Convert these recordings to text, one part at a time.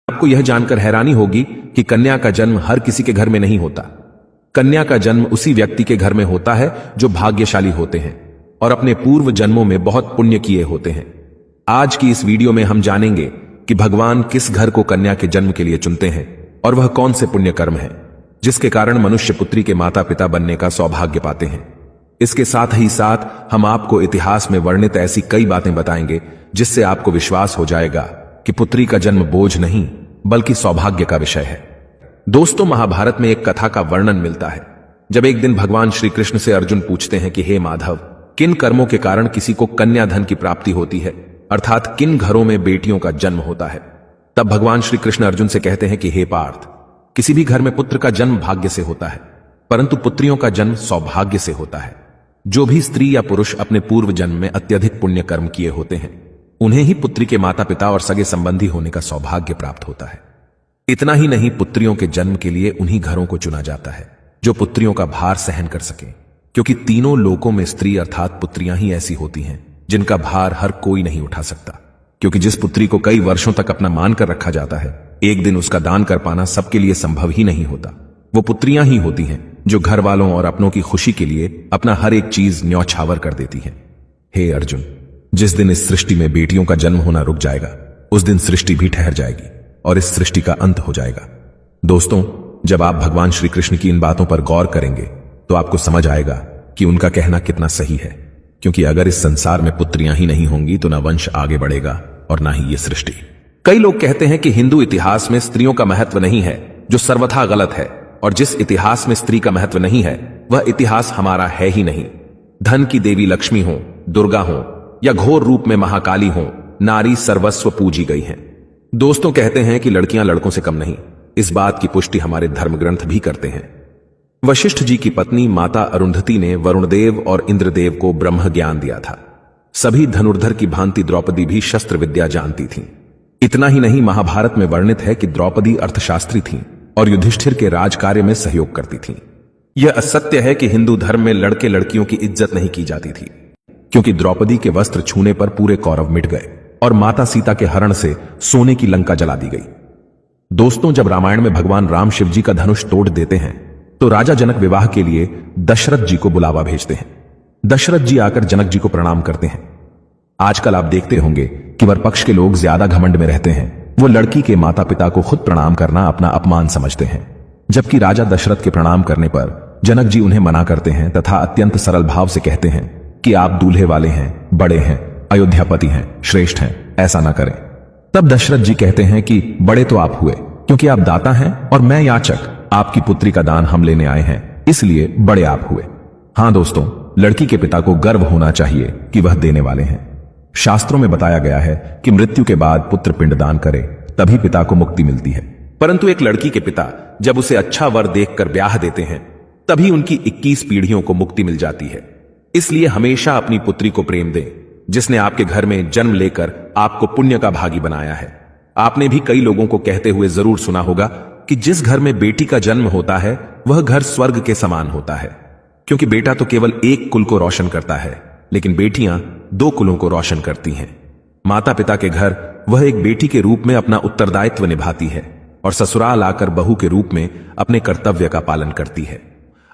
आपको यह जानकर हैरानी होगी कि कन्या का जन्म हर किसी के घर में नहीं होता। कन्या का जन्म उसी व्यक्ति के घर में होता है जो भाग्यशाली होते हैं और अपने पूर्व जन्मों में बहुत पुण्य किए होते हैं। आज की इस वीडियो में हम जानेंगे कि भगवान किस घर को कन्या के जन्म के लिए चुनते हैं और वह कौन से पुण्य कर्म है जिसके कारण मनुष्य पुत्री के माता पिता बनने का सौभाग्य पाते हैं। इसके साथ ही साथ हम आपको इतिहास में वर्णित ऐसी कई बातें बताएंगे जिससे आपको विश्वास हो जाएगा कि पुत्री का जन्म बोझ नहीं बल्कि सौभाग्य का विषय है। दोस्तों, महाभारत में एक कथा का वर्णन मिलता है जब एक दिन भगवान श्री कृष्ण से अर्जुन पूछते हैं कि हे माधव, किन कर्मों के कारण किसी को कन्या धन की प्राप्ति होती है, अर्थात किन घरों में बेटियों का जन्म होता है। तब भगवान श्री कृष्ण अर्जुन से कहते हैं कि हे पार्थ, किसी भी घर में पुत्र का जन्म भाग्य से होता है, परंतु पुत्रियों का जन्म सौभाग्य से होता है। जो भी स्त्री या पुरुष अपने पूर्व जन्म में अत्यधिक पुण्य कर्म किए होते हैं उन्हें ही पुत्री के माता पिता और सगे संबंधी होने का सौभाग्य प्राप्त होता है। इतना ही नहीं, पुत्रियों के जन्म के लिए उन्हीं घरों को चुना जाता है जो पुत्रियों का भार सहन कर सके, क्योंकि तीनों लोकों में स्त्री अर्थात पुत्रियां ही ऐसी होती हैं जिनका भार हर कोई नहीं उठा सकता। क्योंकि जिस पुत्री को कई वर्षों तक अपना मान कर रखा जाता है, एक दिन उसका दान कर पाना सबके लिए संभव ही नहीं होता। वो पुत्रियां ही होती हैं जो घर वालों और अपनों की खुशी के लिए अपना हर एक चीज न्यौछावर कर देती हैं। हे अर्जुन, जिस दिन इस सृष्टि में बेटियों का जन्म होना रुक जाएगा उस दिन सृष्टि भी ठहर जाएगी और इस सृष्टि का अंत हो जाएगा। दोस्तों, जब आप भगवान श्री कृष्ण की इन बातों पर गौर करेंगे तो आपको समझ आएगा कि उनका कहना कितना सही है। क्योंकि अगर इस संसार में पुत्रियां ही नहीं होंगी तो ना वंश आगे बढ़ेगा और ना ही ये सृष्टि। कई लोग कहते हैं कि हिंदू इतिहास में स्त्रियों का महत्व नहीं है, जो सर्वथा गलत है, और जिस इतिहास में स्त्री का महत्व नहीं है वह इतिहास हमारा है ही नहीं। धन की देवी लक्ष्मी हो, दुर्गा हो या घोर रूप में महाकाली हो, नारी सर्वस्व पूजी गई हैं। दोस्तों, कहते हैं कि लड़कियां लड़कों से कम नहीं। इस बात की पुष्टि हमारे धर्म ग्रंथ भी करते हैं। वशिष्ठ जी की पत्नी माता अरुंधति ने वरुणदेव और इंद्रदेव को ब्रह्म ज्ञान दिया था। सभी धनुर्धर की भांति द्रौपदी भी शस्त्र विद्या जानती थीं। इतना ही नहीं, महाभारत में वर्णित है कि द्रौपदी अर्थशास्त्री थीं और युधिष्ठिर के राज कार्य में सहयोग करती थीं। यह असत्य है कि हिंदू धर्म में लड़के लड़कियों की इज्जत नहीं की जाती थी, क्योंकि द्रौपदी के वस्त्र छूने पर पूरे कौरव मिट गए और माता सीता के हरण से सोने की लंका जला दी गई। दोस्तों, जब रामायण में भगवान राम शिव जी का धनुष तोड़ देते हैं तो राजा जनक विवाह के लिए दशरथ जी को बुलावा भेजते हैं। दशरथ जी आकर जनक जी को प्रणाम करते हैं। आजकल आप देखते होंगे कि वर पक्ष के लोग ज्यादा घमंड में रहते हैं। वो लड़की के माता पिता को खुद प्रणाम करना अपना अपमान समझते हैं, जबकि राजा दशरथ के प्रणाम करने पर जनक जी उन्हें मना करते हैं तथा अत्यंत सरल भाव से कहते हैं कि आप दूल्हे वाले हैं, बड़े हैं, अयोध्यापति हैं, श्रेष्ठ हैं, ऐसा ना करें। तब दशरथ जी कहते हैं कि बड़े तो आप हुए क्योंकि आप दाता हैं और मैं याचक, आपकी पुत्री का दान हम लेने आए हैं, इसलिए बड़े आप हुए। हां दोस्तों, लड़की के पिता को गर्व होना चाहिए कि वह देने वाले हैं। शास्त्रों में बताया गया है कि मृत्यु के बाद पुत्र पिंडदान करे तभी पिता को मुक्ति मिलती है, परंतु एक लड़की के पिता जब उसे अच्छा वर देखकर ब्याह देते हैं तभी उनकी 21 पीढ़ियों को मुक्ति मिल जाती है। इसलिए हमेशा अपनी पुत्री को प्रेम दें जिसने आपके घर में जन्म लेकर आपको पुण्य का भागी बनाया है। आपने भी कई लोगों को कहते हुए जरूर सुना होगा कि जिस घर में बेटी का जन्म होता है वह घर स्वर्ग के समान होता है, क्योंकि बेटा तो केवल एक कुल को रोशन करता है लेकिन बेटियां 2 कुलों को रोशन करती हैं। माता पिता के घर वह एक बेटी के रूप में अपना उत्तरदायित्व निभाती है और ससुराल आकर बहू के रूप में अपने कर्तव्य का पालन करती है।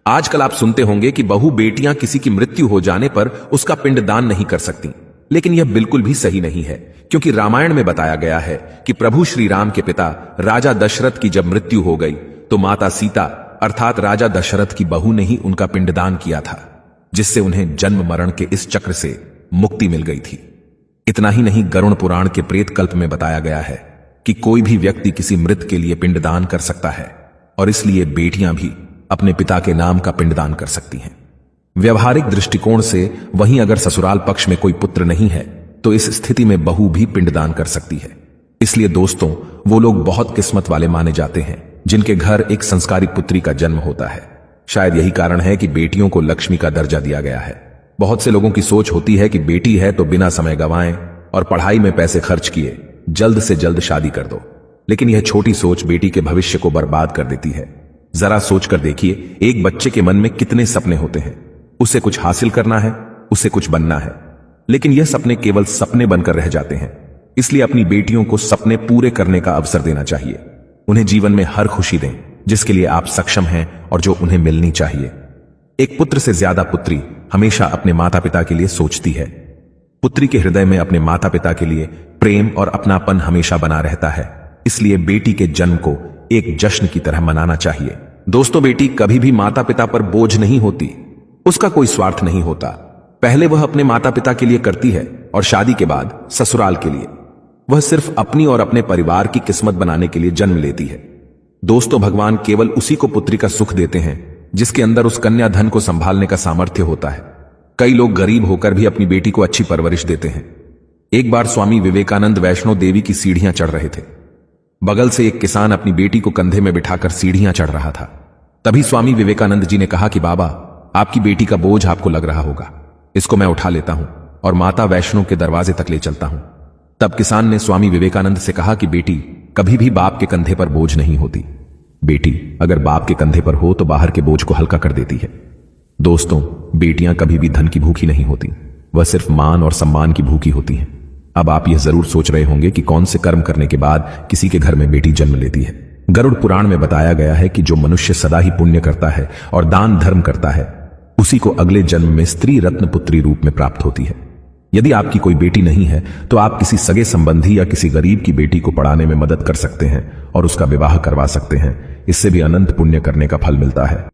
आजकल आप सुनते होंगे कि बहू बेटियां किसी की मृत्यु हो जाने पर उसका पिंडदान नहीं कर सकती, लेकिन यह बिल्कुल भी सही नहीं है, क्योंकि रामायण में बताया गया है कि प्रभु श्री राम के पिता राजा दशरथ की जब मृत्यु हो गई तो माता सीता अर्थात राजा दशरथ की बहू ने ही उनका पिंडदान किया था, जिससे उन्हें जन्म मरण के इस चक्र से मुक्ति मिल गई थी। इतना ही नहीं, गरुड़ पुराण के प्रेत कल्प में बताया गया है कि कोई भी व्यक्ति किसी मृत के लिए पिंडदान कर सकता है और इसलिए बेटियां भी अपने पिता के नाम का पिंडदान कर सकती हैं। व्यवहारिक दृष्टिकोण से वहीं अगर ससुराल पक्ष में कोई पुत्र नहीं है तो इस स्थिति में बहू भी पिंडदान कर सकती है। इसलिए दोस्तों, वो लोग बहुत किस्मत वाले माने जाते हैं जिनके घर एक संस्कारी पुत्री का जन्म होता है। शायद यही कारण है कि बेटियों को लक्ष्मी का दर्जा दिया गया है। बहुत से लोगों की सोच होती है कि बेटी है तो बिना समय गंवाएं और पढ़ाई में पैसे खर्च किए जल्द से जल्द शादी कर दो, लेकिन यह छोटी सोच बेटी के भविष्य को बर्बाद कर देती है। जरा सोचकर देखिए, एक बच्चे के मन में कितने सपने होते हैं। उसे कुछ हासिल करना है, उसे कुछ बनना है, लेकिन यह सपने केवल सपने बनकर रह जाते हैं। इसलिए अपनी बेटियों को सपने पूरे करने का अवसर देना चाहिए। उन्हें जीवन में हर खुशी दें जिसके लिए आप सक्षम हैं और जो उन्हें मिलनी चाहिए। एक पुत्र से ज्यादा पुत्री हमेशा अपने माता पिता के लिए सोचती है। पुत्री के हृदय में अपने माता पिता के लिए प्रेम और अपनापन हमेशा बना रहता है। इसलिए बेटी के जन्म को एक जश्न की तरह मनाना चाहिए। दोस्तों, बेटी कभी भी माता पिता पर बोझ नहीं होती। उसका कोई स्वार्थ नहीं होता। पहले वह अपने माता पिता के लिए करती है और शादी के बाद ससुराल के लिए। वह सिर्फ अपनी और अपने परिवार की किस्मत बनाने के लिए जन्म लेती है। दोस्तों, भगवान केवल उसी को पुत्री का सुख देते हैं जिसके अंदर उस कन्या धन को संभालने का सामर्थ्य होता है। कई लोग गरीब होकर भी अपनी बेटी को अच्छी परवरिश देते हैं। एक बार स्वामी विवेकानंद वैष्णो देवी की सीढ़ियां चढ़ रहे थे। बगल से एक किसान अपनी बेटी को कंधे में बिठाकर सीढ़ियां चढ़ रहा था। तभी स्वामी विवेकानंद जी ने कहा कि बाबा, आपकी बेटी का बोझ आपको लग रहा होगा, इसको मैं उठा लेता हूं और माता वैष्णो के दरवाजे तक ले चलता हूं। तब किसान ने स्वामी विवेकानंद से कहा कि बेटी कभी भी बाप के कंधे पर बोझ नहीं होती। बेटी अगर बाप के कंधे पर हो तो बाहर के बोझ को हल्का कर देती है। दोस्तों, बेटियां कभी भी धन की भूखी नहीं होती, वह सिर्फ मान और सम्मान की भूखी होती हैं। अब आप यह जरूर सोच रहे होंगे कि कौन से कर्म करने के बाद किसी के घर में बेटी जन्म लेती है। गरुड़ पुराण में बताया गया है कि जो मनुष्य सदा ही पुण्य करता है और दान धर्म करता है, उसी को अगले जन्म में स्त्री रत्न पुत्री रूप में प्राप्त होती है। यदि आपकी कोई बेटी नहीं है तो आप किसी सगे संबंधी या किसी गरीब की बेटी को पढ़ाने में मदद कर सकते हैं और उसका विवाह करवा सकते हैं। इससे भी अनंत पुण्य करने का फल मिलता है।